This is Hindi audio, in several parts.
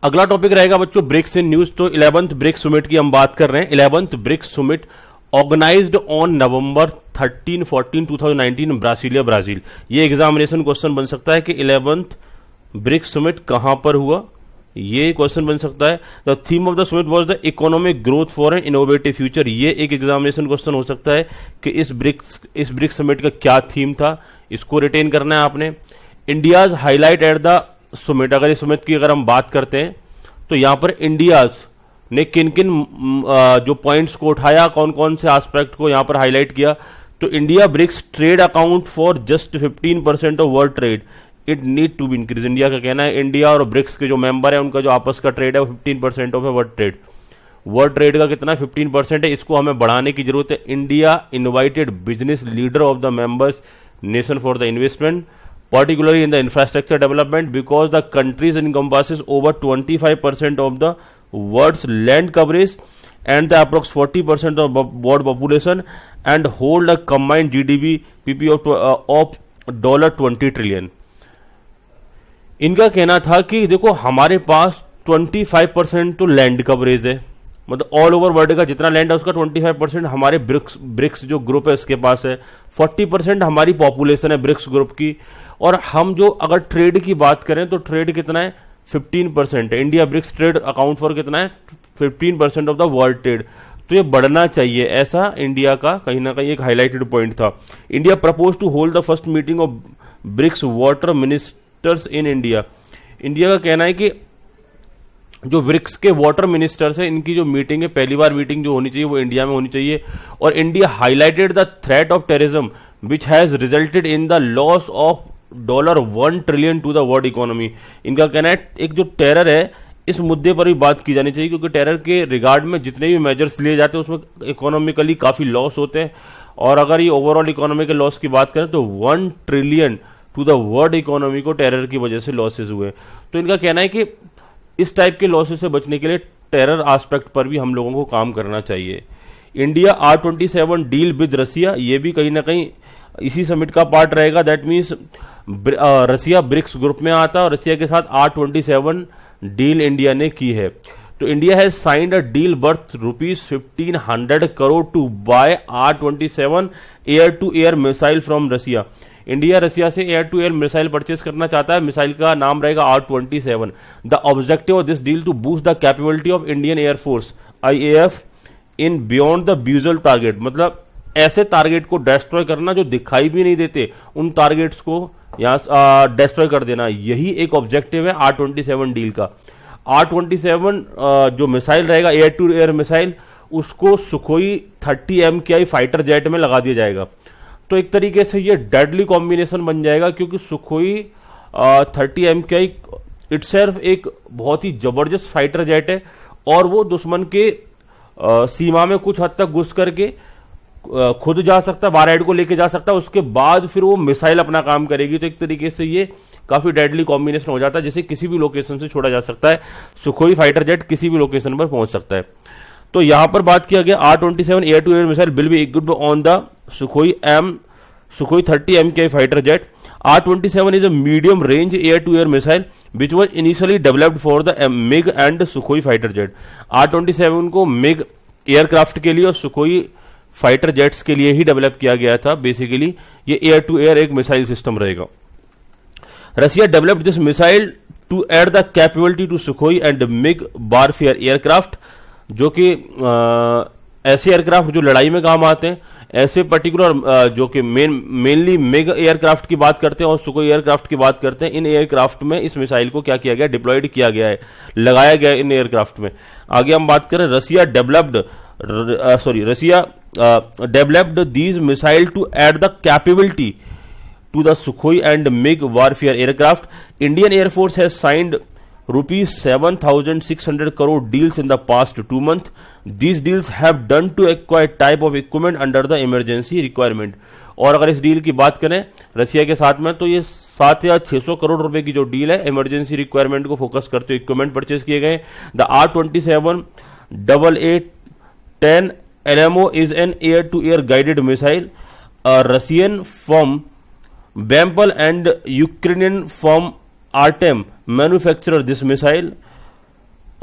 अगला टॉपिक रहेगा बच्चों ब्रिक्स इन न्यूज। तो 11th ब्रिक्स समिट की हम बात कर रहे हैं। 11th BRICS summit organized on November 13-14 2019 Brasilia Brazil. ये एग्जामिनेशन क्वेश्चन बन सकता है कि 11th ब्रिक्स समिट कहां पर हुआ, ये क्वेश्चन बन सकता है। The theme of the summit was the economic growth for an innovative future. ये एक एग्जामिनेशन क्वेश्चन हो सकता है कि इस ब्रिक्स समिट का क्या थीम था, इसको रिटेन करना है आपने। India's highlight at the summit, अगर इस समिट की अगर हम बात करते हैं तो यहां पर इंडियाज ने किन किन जो पॉइंट्स को उठाया, कौन कौन से एस्पेक्ट को यहां पर हाईलाइट किया। तो India BRICS trade account for just 15% of world trade, it need to be increase. India का कहना है इंडिया और ब्रिक्स के जो मेंबर है उनका जो आपस का ट्रेड है वो 15% ऑफ है वर्ल्ड ट्रेड। वर्ल्ड ट्रेड का कितना 15% है, इसको हमें बढ़ाने की जरूरत है। India invited business leader of the members nation for the investment particularly in the infrastructure development because the countries encompasses over 25% of the world's land coverage and the approx 40% of world population and hold a combined GDP PP of $20 trillion। इनका कहना था कि देखो हमारे पास 25% तो लैंड कवरेज है, मतलब ऑल ओवर वर्ल्ड का जितना लैंड है उसका 25% हमारे ब्रिक्स जो ग्रुप है उसके पास है। 40% हमारी पॉपुलेशन है ब्रिक्स ग्रुप की। और हम जो अगर ट्रेड की बात करें तो ट्रेड कितना है 15% है। India BRICS trade account for कितना है 15% ऑफ द वर्ल्ड ट्रेड। तो ये बढ़ना चाहिए, ऐसा इंडिया का कहीं ना कहीं एक हाईलाइटेड पॉइंट था। India propose to hold the first meeting of BRICS water ministers in India. India का कहना है कि जो ब्रिक्स के वाटर मिनिस्टर्स है इनकी जो मीटिंग है, पहली बार मीटिंग जो होनी चाहिए वो इंडिया में होनी चाहिए। और India highlighted the threat of terrorism which has resulted in the loss of $1 trillion to the world economy. इनका कहना है एक जो टेरर है इस मुद्दे पर भी बात की जानी चाहिए, क्योंकि टेरर के रिगार्ड में जितने भी मेजर्स लिए जाते हैं उसमें इकोनॉमिकली काफी लॉस होते हैं। और अगर ये ओवरऑल इकोनॉमी के लॉस की बात करें तो $1 trillion to the world economy को टेरर की वजह से लॉसेज हुए। तो इनका कहना है कि इस टाइप के लॉसेस से बचने के लिए टेरर एस्पेक्ट पर भी हम लोगों को काम करना चाहिए। इंडिया R27 डील विद रसिया, ये भी कहीं ना कहीं इसी समिट का पार्ट रहेगा। That means Russia BRICS group में आता है और रसिया के साथ R27 डील इंडिया ने की है। तो India has signed a deal worth ₹1500 crore to buy R27 air to air missile from Russia. India Russia से air to air missile purchase करना चाहता है। मिसाइल का नाम रहेगा R27। The objective of this deal to boost the capability of Indian air force IAF in beyond the visual target, मतलब ऐसे टारगेट को डिस्ट्रॉय करना जो दिखाई भी नहीं देते, उन टारगेट्स को यहां डिस्ट्रॉय कर देना, यही एक ऑब्जेक्टिव है R27 डील का। R27 जो मिसाइल रहेगा एयर टू एयर मिसाइल, उसको सुखोई 30 MKI फाइटर जेट में लगा दिया जाएगा। तो एक तरीके से ये डेडली कॉम्बिनेशन बन जाएगा, क्योंकि सुखोई 30 MKI इटसेल्फ एक बहुत ही जबरदस्त फाइटर जेट है और वो दुश्मन के सीमा में कुछ हद तक घुस करके खुद जा सकता है, वारहेड को लेके जा सकता है, उसके बाद फिर वो मिसाइल अपना काम करेगी। तो एक तरीके से ये काफी डेडली कॉम्बिनेशन हो जाता है, जिसे किसी भी लोकेशन से छोड़ा जा सकता है। सुखोई फाइटर जेट किसी भी लोकेशन पर पहुंच सकता है। तो यहां पर बात किया गया R27 air to air missile will be equipped on the Sukhoi 30 MKI fighter jet. R27 is a medium range air to air missile which was initially developed for the MiG and Sukhoi fighter jet। R27 को MiG एयरक्राफ्ट के लिए और सुखोई फाइटर जेट्स के लिए ही डेवलप किया गया था। बेसिकली ये एयर टू एयर एक मिसाइल सिस्टम रहेगा। Russia developed this missile to add the capability to Sukhoi and MiG warfare aircraft, जो कि ऐसे एयरक्राफ्ट जो लड़ाई में काम आते हैं, ऐसे पर्टिकुलर जो कि मेनली मिग एयरक्राफ्ट की बात करते हैं और सुखोई एयरक्राफ्ट की बात करते हैं। इन एयरक्राफ्ट में इस मिसाइल को क्या किया गया, डिप्लॉयड किया गया है, लगाया गया इन एयरक्राफ्ट में। आगे हम बात करें रसिया developed these missile to add the capability to the Sukhoi and MiG warfare aircraft. Indian Air Force has signed ₹7,600 crore deals in the past 2 months. These deals have done to acquire type of equipment under the emergency requirement. और अगर इस डील की बात करें रसिया के साथ में, तो ये 7,600 करोड़ रुपए की जो डील है इमरजेंसी रिक्वायरमेंट को फोकस करते हुए इक्विपमेंट परचेज किए गए। The R27 AA10 LMO is an air-to-air guided missile. A Russian firm Bempel and Ukrainian firm Artem manufacture this missile.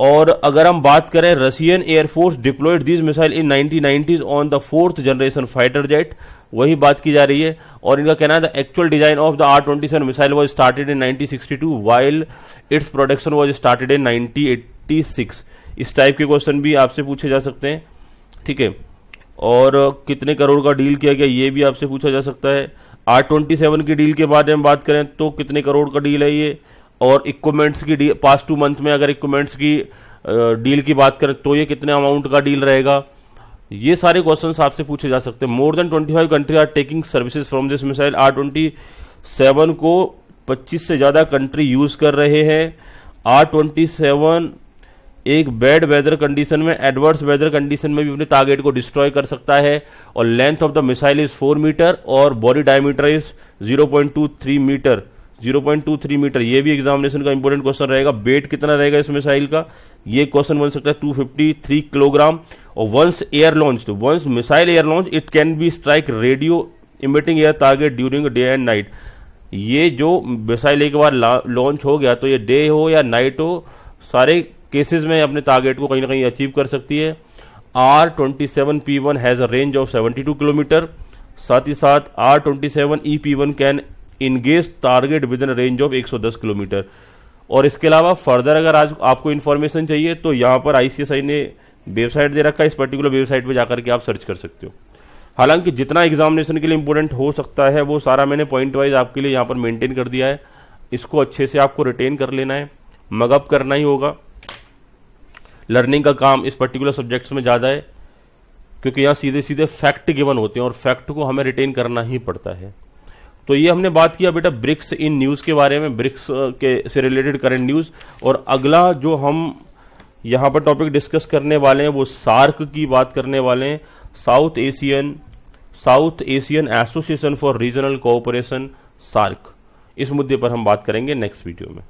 और अगर हम बात करें, Russian air force deployed these missile in 1990s on the 4th generation fighter jet, वही बात की जा रही है। और इनका कहना है the actual design of the R-27 missile was started in 1962 while its production was started in 1986। इस टाइप के क्वेश्चन भी आपसे पूछे जा सकते हैं, ठीक है। और कितने करोड़ का डील किया गया, ये भी आपसे पूछा जा सकता है। R-27 की डील के बारे में बात करें तो कितने करोड़ का डील है ये, और इक्विपमेंट्स की डील, पास्ट 2 मंथ में अगर इक्विपमेंट्स की डील की बात करें तो ये कितने अमाउंट का डील रहेगा, ये सारे क्वेश्चंस आपसे पूछे जा सकते हैं। More than 25 country are taking services from this missile. R-27 को 25 से ज्यादा कंट्री यूज कर रहे हैं। R-27 एक बैड वेदर कंडीशन में, एडवर्स वेदर कंडीशन में भी अपने टारगेट को डिस्ट्रॉय कर सकता है। और length of the missile is 4 metre और body diameter is 0.23 metre. 0.23 metre, ये भी एग्जामिनेशन का इंपॉर्टेंट क्वेश्चन रहेगा। वेट कितना रहेगा इस मिसाइल का, ये क्वेश्चन बन सकता है 253 किलोग्राम। और once air launch, once missile air launch, it can be strike radio emitting air target during day and night. ये जो मिसाइल एक बार लॉन्च हो गया तो ये डे हो या नाइट हो, सारे केसेस में अपने टारगेट को कहीं ना कहीं अचीव कर सकती है। R-27P1 has a range of 72 kilometre. साथ ही साथ R-27EP1 can engage target with in range of 110 kilometre. और इसके अलावा फर्दर अगर आज आपको इन्फॉर्मेशन चाहिए तो यहाँ पर ICSI ने वेबसाइट दे रखा है, इस पर्टिकुलर वेबसाइट पे जाकर के आप सर्च कर सकते हो। हालांकि जितना एग्जामिनेशन के लिए इंपॉर्टेंट हो सकता है वो सारा मैंने पॉइंट वाइज आपके लिए यहाँ पर मेंटेन कर दिया है। इसको अच्छे से आपको रिटेन कर लेना है, मगअप करना ही होगा। लर्निंग का काम इस पर्टिकुलर सब्जेक्ट्स में ज़्यादा है क्योंकि यहाँ सीधे सीधे फैक्ट गिवन होते हैं और फैक्ट को हमें रिटेन करना ही पड़ता है। तो ये हमने बात किया बेटा ब्रिक्स इन न्यूज़ के बारे में, ब्रिक्स के से रिलेटेड करंट न्यूज़। और अगला जो हम यहाँ पर टॉपिक डिस्कस करने वाले हैं वो सार्क की बात करने वाले हैं, South Asian Association for Regional Cooperation, SAARC. इस मुद्दे पर हम बात करेंगे नेक्स्ट वीडियो में।